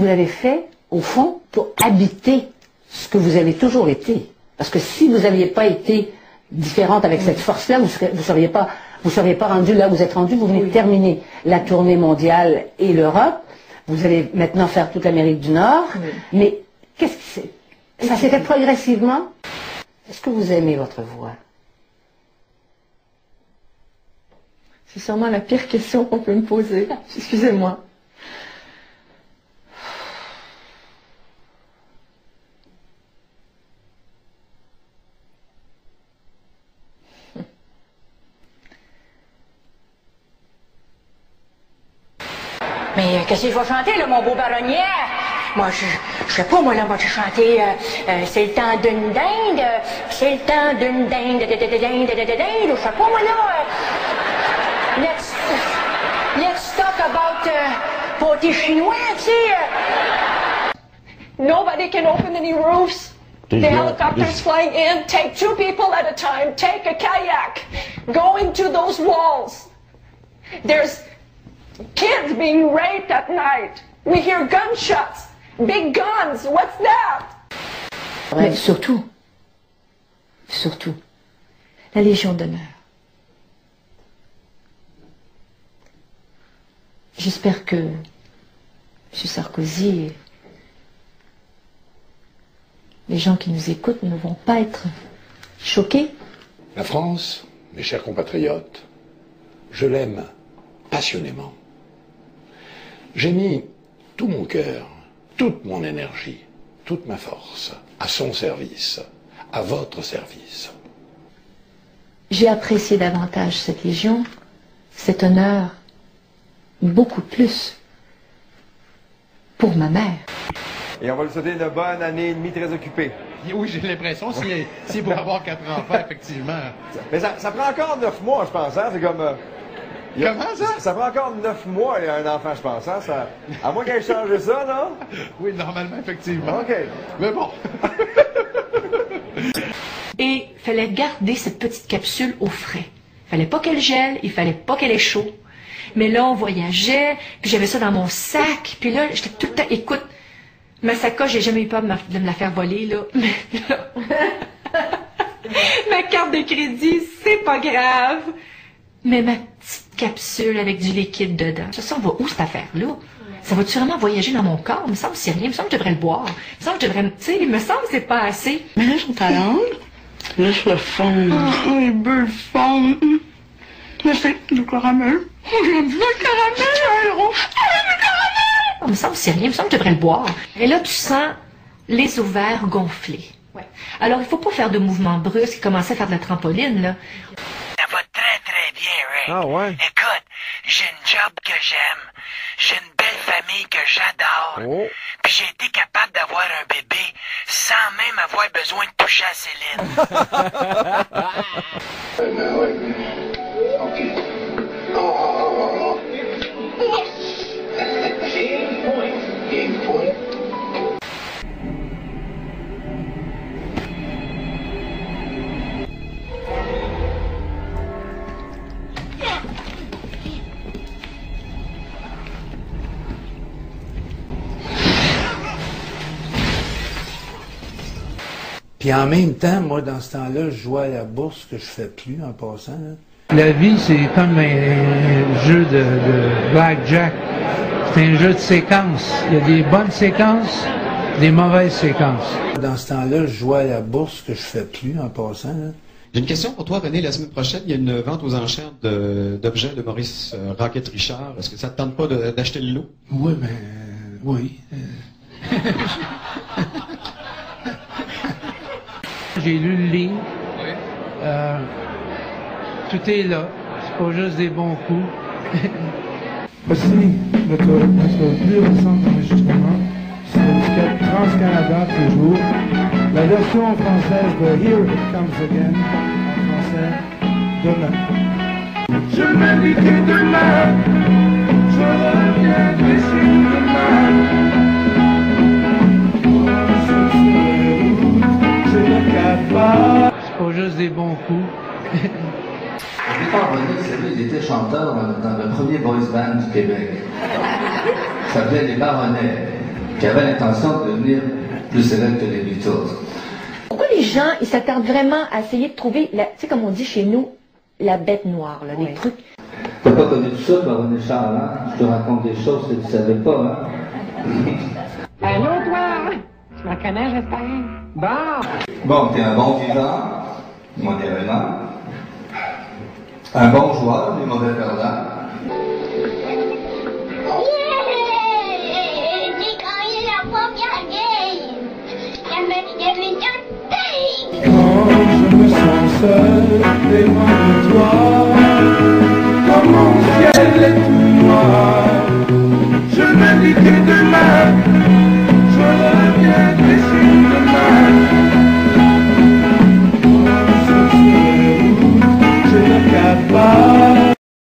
vous avez fait, au fond, pour habiter ce que vous avez toujours été? Parce que si vous n'aviez pas été différente avec cette force-là, vous seriez pas rendu là où vous êtes rendu. Vous venez de terminer la tournée mondiale et l'Europe. Vous allez maintenant faire toute l'Amérique du Nord. Mais qu'est-ce que c'est? Ça s'est fait progressivement. Est-ce que vous aimez votre voix? C'est sûrement la pire question qu'on peut me poser. Excusez-moi. Mais qu'est-ce qu'il faut chanter, là, mon beau baronnier? Moi, je sais pas, moi, là, moi, j'ai chanté c'est le temps d'une dinde, c'est le temps d'une dinde, je sais pas, moi, là. Let's talk about pâté chinois, tu sais. Nobody can open any roofs. The helicopters flying in, take 2 people at a time, take a kayak, go into those walls. There's kids being raped at night. We hear gunshots, big guns. What's that? Mais surtout, la Légion d'honneur. J'espère que M. Sarkozy et les gens qui nous écoutent ne vont pas être choqués. La France, mes chers compatriotes, je l'aime passionnément. J'ai mis tout mon cœur, toute mon énergie, toute ma force à son service, à votre service. J'ai apprécié davantage cette Légion, cet honneur, beaucoup plus pour ma mère. Et on va lui souhaiter une bonne année et demie très occupée. Oui, j'ai l'impression, s'il pour avoir 4 enfants, effectivement. Mais ça prend encore 9 mois, je pense, hein? C'est comme... Comment ça? Ça prend encore 9 mois, un enfant, je pense, hein? À moins qu'elle ait changé ça, non? Oui, normalement, effectivement. OK. Mais bon. Et il fallait garder cette petite capsule au frais. Il fallait pas qu'elle gèle, il fallait pas qu'elle ait chaud. Mais là, on voyageait, puis j'avais ça dans mon sac, puis là, j'étais tout le temps... Écoute, ma sacoche, j'ai jamais eu peur de me la faire voler, là. Mais là... ma carte de crédit, c'est pas grave. Mais ma petite capsule avec du liquide dedans, ça va où cette affaire-là? Ça va-tu vraiment voyager dans mon corps? Il me semble que c'est rien, il me semble que je devrais le boire. Il me semble que je devrais, tu sais, il me semble que c'est pas assez. Mais là, sur ta langue, là, sur le fond. Les bulles fondent. Là, c'est du caramel. J'aime bien le caramel, héros. Il me semble que c'est rien, il me semble que je devrais le boire. Et là, tu sens les ovaires gonflés. Ouais. Alors, il faut pas faire de mouvements brusques et commencer à faire de la trampoline, là. Ça va très bien, Rick. Ah ouais? Écoute, j'ai une job que j'aime, j'ai une belle famille que j'adore, puis j'ai été capable d'avoir un bébé sans même avoir besoin de toucher à Céline. Game point. Puis en même temps, moi, dans ce temps-là, je jouais à la bourse, que je fais plus en passant. Là. La vie, c'est comme un jeu de blackjack. C'est un jeu de séquences. Il y a des bonnes séquences, des mauvaises séquences. Dans ce temps-là, je jouais à la bourse, que je fais plus en passant. Là. J'ai une question pour toi, René. La semaine prochaine, il y a une vente aux enchères d'objets de Maurice Roquette-Richard. Est-ce que ça ne te tente pas d'acheter le lot? Oui, mais... oui. J'ai lu le livre. Tout est là. C'est pas juste des bons coups. Voici notre plus récent enregistrement sur l'étiquette Trans-Canada toujours. La version française de Here It Comes Again, en français, demain. Je me dis que demain, je reviendrai sur demain. C'est pas juste des bons coups. Victor René, c'est lui, il était chanteur dans le premier boys band du Québec. Ça s'appelait Les Baronnets. J'avais l'intention de devenir plus célèbre que les Beatles. Pourquoi les gens, ils s'attardent vraiment à essayer de trouver, tu sais, comme on dit chez nous, la bête noire, là, des trucs. T'as pas connu tout ça, Baronne Charles, hein? Je te raconte des choses que tu savais pas, hein? Allô, toi? Tu me reconnais, j'espère? Bon! Bon, t'es un bon vivant, modérément. Un bon joueur, mais mauvais perdant. J'ai gagné la première game! Quand je me sens seul devant toi, quand mon ciel est tout noir, je me dis que demain, je reviendrai sur demain. Je ne capte pas.